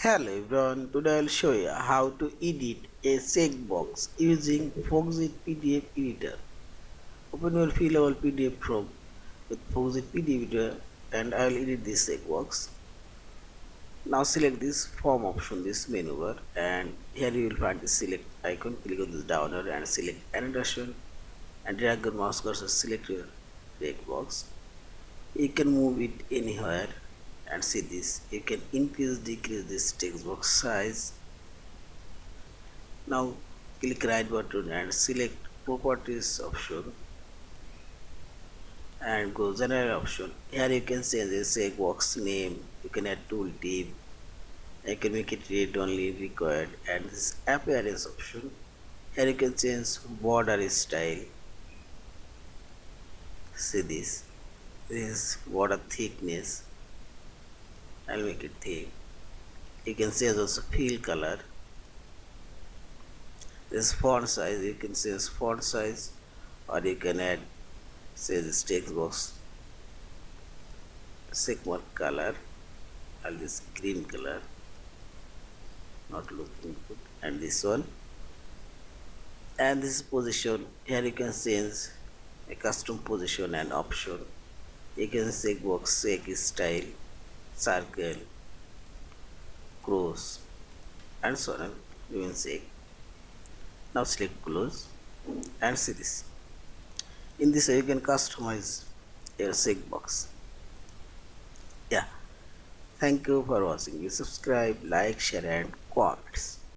Hello everyone, today I'll show you how to edit a checkbox using Foxit PDF Editor. Open your Fillable PDF Form with Foxit PDF Editor and I'll edit this checkbox. Now select this form option, this menu bar, and here you will find the select icon. Click on this down arrow and select annotation and drag your mouse cursor, select your checkbox. You can move it anywhere and see this. You can increase, decrease this text box size. Now click right button and select properties option and go general option. Here you can change the checkbox name, you can add tool tip, I can make it read only required, and this appearance option. Here you can change border style. See this is border thickness. I'll make it thick. You can change also fill color. This font size, you can change font size, or you can add say this text box checkmark color and this green color, not looking good, and this one, and this position. Here you can change a custom position and option. You can checkbox check style, circle, cross, and so on. You will check. Now select close and see this. In this way you can customize your checkbox. Yeah, thank you for watching. You subscribe, like, share and comments.